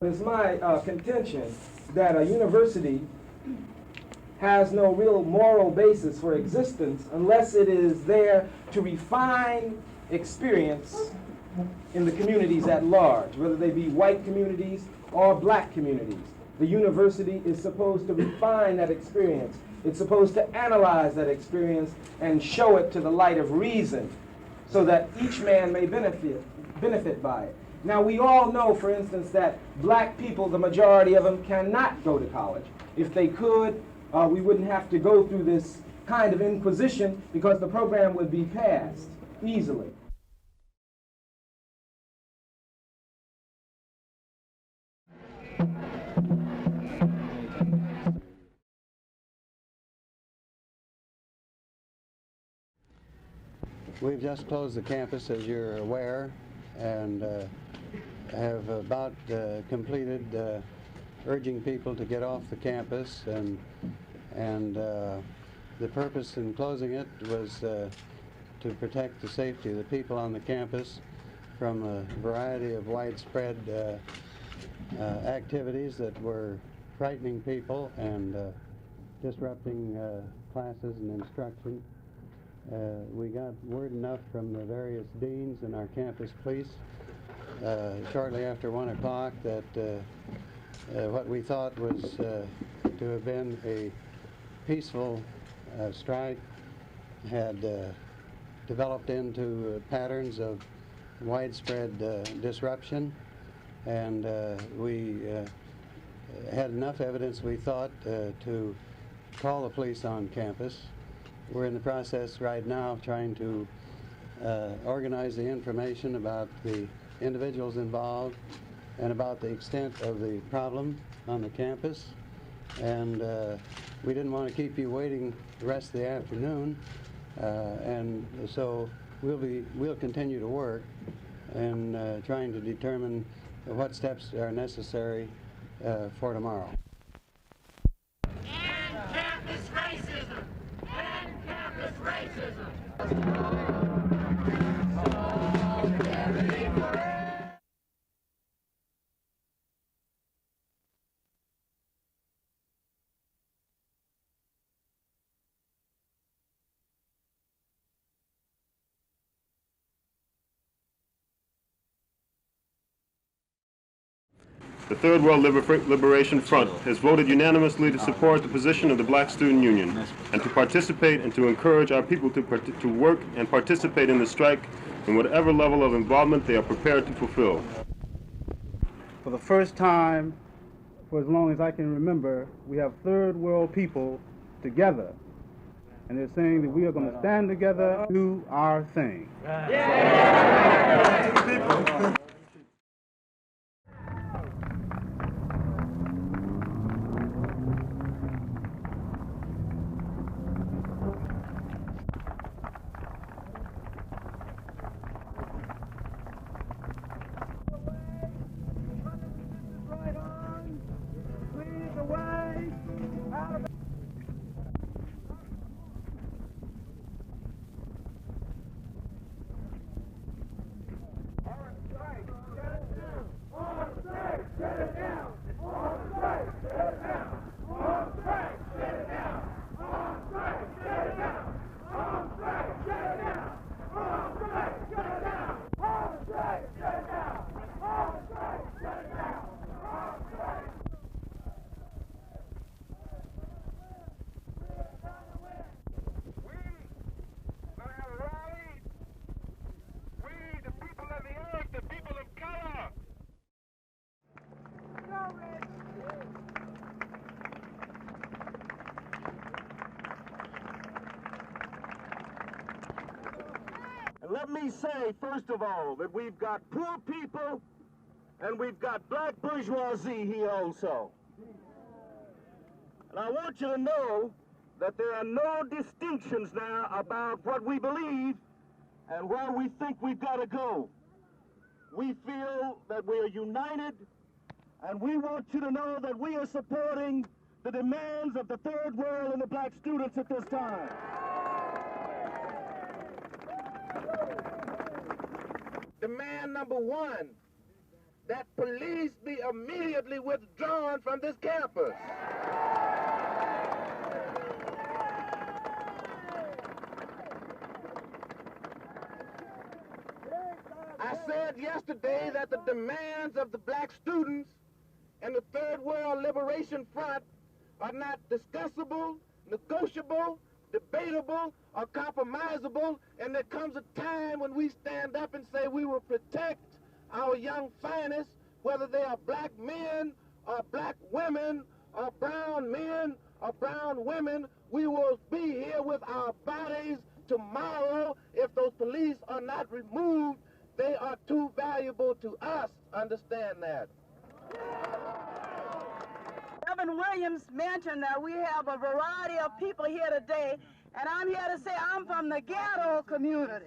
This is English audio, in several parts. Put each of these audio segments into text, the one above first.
It's my contention that a university has no real moral basis for existence unless it is there to refine experience in the communities at large, whether they be white communities or black communities. The university is supposed to refine that experience. It's supposed to analyze that experience and show it to the light of reason so that each man may benefit by it. Now, we all know, for instance, that black people, the majority of them, cannot go to college. If they could, we wouldn't have to go through this kind of inquisition because the program would be passed easily. We've just closed the campus, as you're aware, and have about completed urging people to get off the campus, and the purpose in closing it was to protect the safety of the people on the campus from a variety of widespread activities that were frightening people and disrupting classes and instruction. We got word enough from the various deans and our campus police shortly after 1 o'clock that what we thought was to have been a peaceful strike had developed into patterns of widespread disruption, and we had enough evidence, we thought, to call the police on campus. We're in the process right now of trying to organize the information about the individuals involved and about the extent of the problem on the campus. And we didn't want to keep you waiting the rest of the afternoon. And so we'll continue to work in trying to determine what steps are necessary for tomorrow. End campus racism! End campus racism! The Third World Liberation Front has voted unanimously to support the position of the Black Student Union and to participate and to encourage our people to work and participate in the strike in whatever level of involvement they are prepared to fulfill. For the first time, for as long as I can remember, we have third world people together. And they're saying that we are going to stand together, do our thing. Yeah. Let me say, first of all, that we've got poor people and we've got black bourgeoisie here also. And I want you to know that there are no distinctions now about what we believe and where we think we've got to go. We feel that we are united, and we want you to know that we are supporting the demands of the third world and the black students at this time. Demand number one that police be immediately withdrawn from this campus. I said yesterday that the demands of the black students and the Third World Liberation Front are not discussable, negotiable, debatable, or compromisable, and there comes a time when we stand up and say we will protect our young finest, whether they are black men or black women or brown men or brown women. We will be here with our bodies tomorrow if those police are not removed. They are too valuable to us. Understand that. Reverend Williams mentioned that we have a variety of people here today, and I'm here to say I'm from the ghetto community.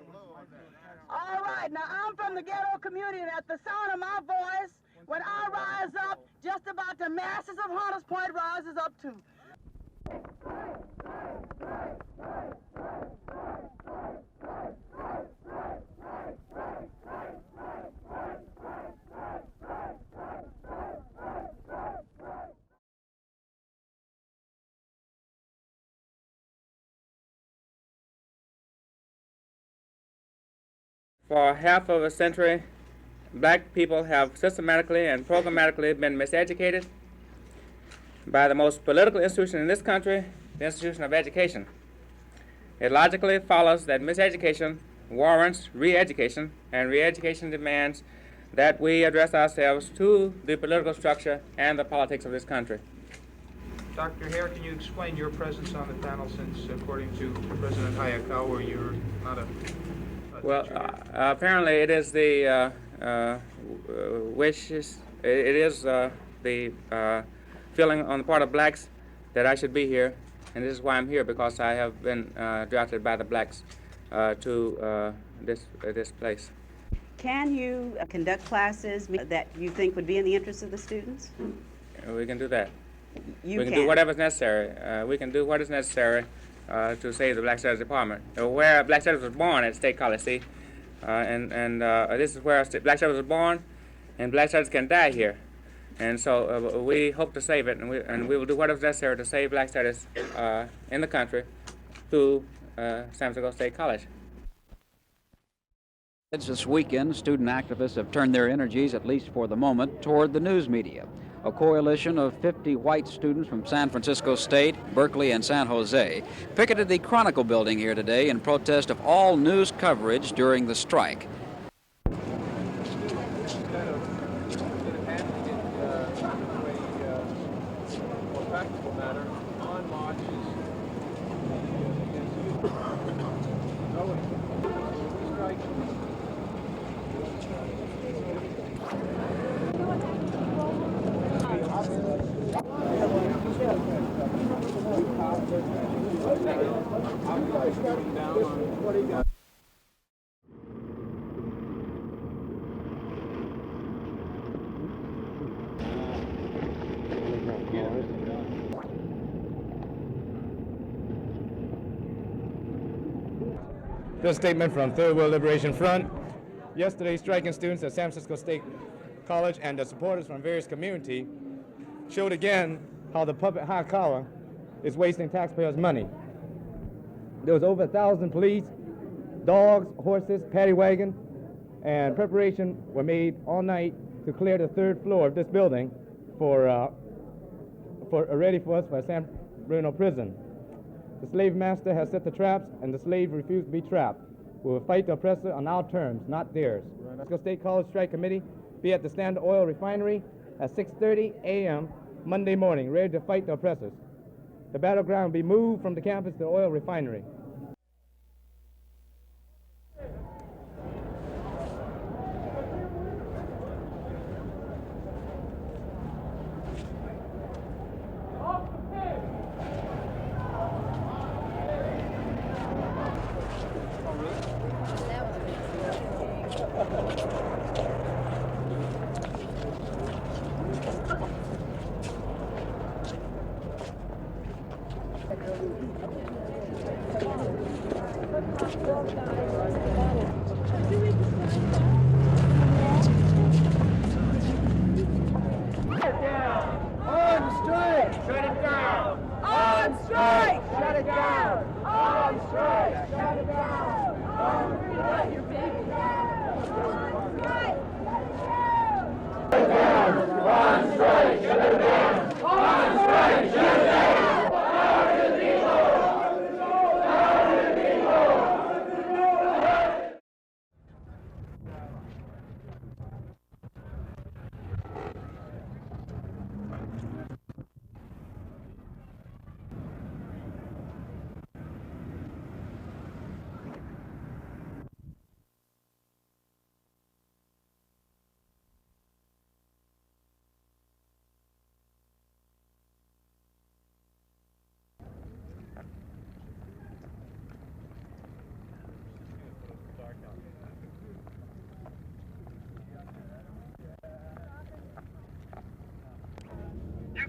All right, now I'm from the ghetto community, and at the sound of my voice, when I rise up, just about the masses of Hunters Point rises up too. For half of a century, black people have systematically and programmatically been miseducated by the most political institution in this country, the institution of education. It logically follows that miseducation warrants re-education, and re-education demands that we address ourselves to the political structure and the politics of this country. Dr. Hare, can you explain your presence on the panel since, according to President Hayakawa, you're not a well, apparently it is the wishes, it is the feeling on the part of blacks that I should be here, and this is why I'm here, because I have been drafted by the blacks to this place. Can you conduct classes that you think would be in the interest of the students? We can do that. We can do whatever is necessary. We can do what is necessary to save the Black Studies Department. Where Black Studies was born at State College, see? This is where Black Studies was born, and Black Studies can die here. And so we hope to save it, and we will do whatever is necessary to save Black Studies in the country through San Francisco State College. This weekend, student activists have turned their energies, at least for the moment, toward the news media. A coalition of 50 white students from San Francisco State, Berkeley, and San Jose picketed the Chronicle building here today in protest of all news coverage during the strike. This statement from Third World Liberation Front. Yesterday, striking students at San Francisco State College and the supporters from various communities showed again how the puppet Hayakawa is wasting taxpayers' money. There was over 1,000 police, dogs, horses, paddy wagon, and preparation were made all night to clear the third floor of this building for ready for us for San Bruno prison. The slave master has set the traps, and the slave refused to be trapped. We will fight the oppressor on our terms, not theirs. San Francisco State College Strike Committee be at the Standard Oil Refinery at 6:30 a.m. Monday morning, ready to fight the oppressors. The battleground will be moved from the campus to the oil refinery.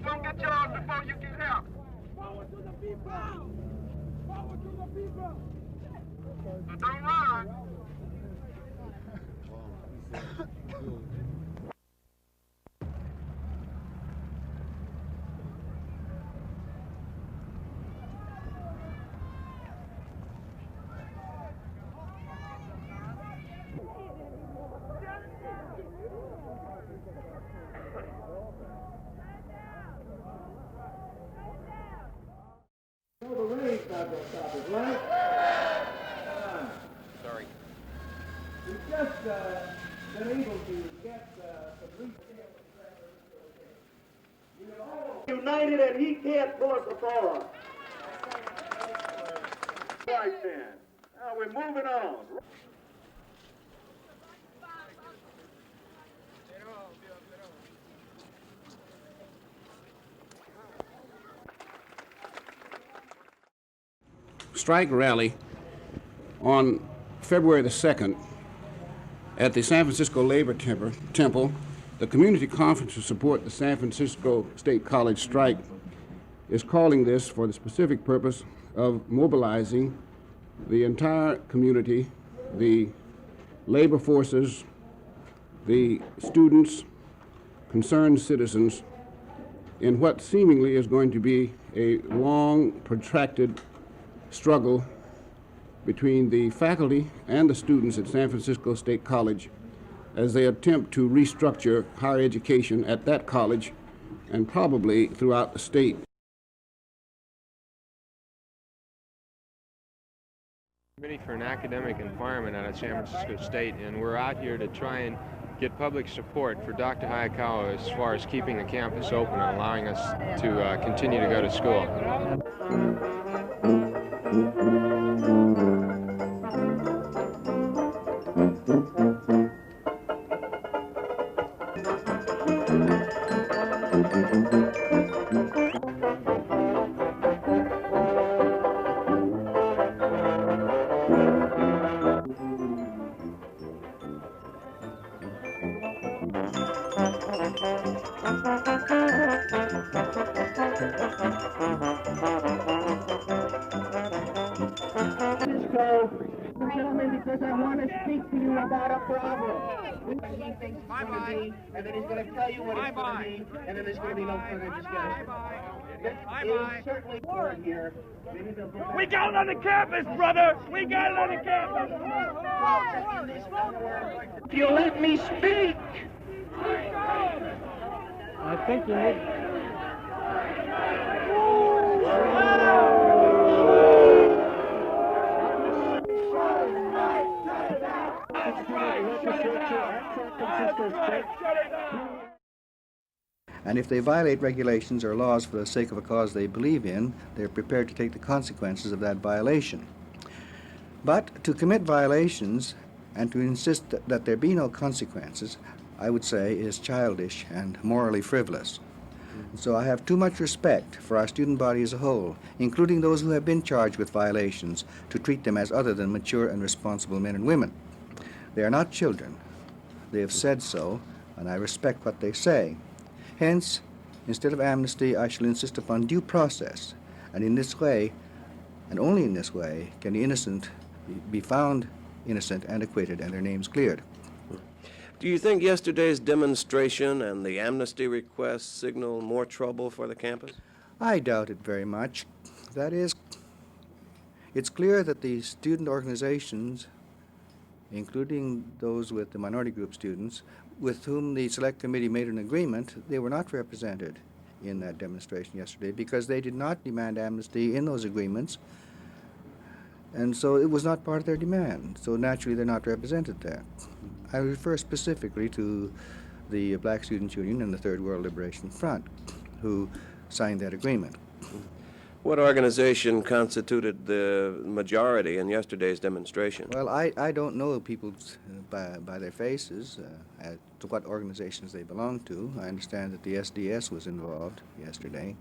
won't get yours before you get help. Forward to the people! Forward to the people! So don't run. Sorry. We've just been able to get some United, and he can't pull us apart. Right then. Now we're moving on. Strike rally on February the 2nd at the San Francisco Labor Temple. The Community Conference to support the San Francisco State College strike is calling this for the specific purpose of mobilizing the entire community, the labor forces, the students, concerned citizens, in what seemingly is going to be a long, protracted struggle between the faculty and the students at San Francisco State College as they attempt to restructure higher education at that college and probably throughout the state. Committee for an Academic Environment out of San Francisco State, and we're out here to try and get public support for Dr. Hayakawa as far as keeping the campus open and allowing us to continue to go to school. Gentlemen, because I want to speak to you about a problem. He thinks it's going to be, and then he's going to tell you what it's going to be, and then there's going to be no further discussion. It is certainly more here. We got it on the campus, brother! We got it on the campus! If you let me speak! I think you need... And if they violate regulations or laws for the sake of a cause they believe in, they're prepared to take the consequences of that violation. But to commit violations and to insist that there be no consequences, I would say, is childish and morally frivolous. So I have too much respect for our student body as a whole, including those who have been charged with violations, to treat them as other than mature and responsible men and women. They are not children. They have said so, and I respect what they say. Hence, instead of amnesty, I shall insist upon due process, and in this way, and only in this way, can the innocent be found innocent and acquitted and their names cleared. Do you think yesterday's demonstration and the amnesty request signal more trouble for the campus? I doubt it very much. That is, it's clear that the student organizations, including those with the minority group students, with whom the Select Committee made an agreement, they were not represented in that demonstration yesterday because they did not demand amnesty in those agreements, and so it was not part of their demand. So naturally they're not represented there. I refer specifically to the Black Students Union and the Third World Liberation Front, who signed that agreement. What organization constituted the majority in yesterday's demonstration? Well, I don't know people by their faces as to what organizations they belong to. I understand that the SDS was involved yesterday.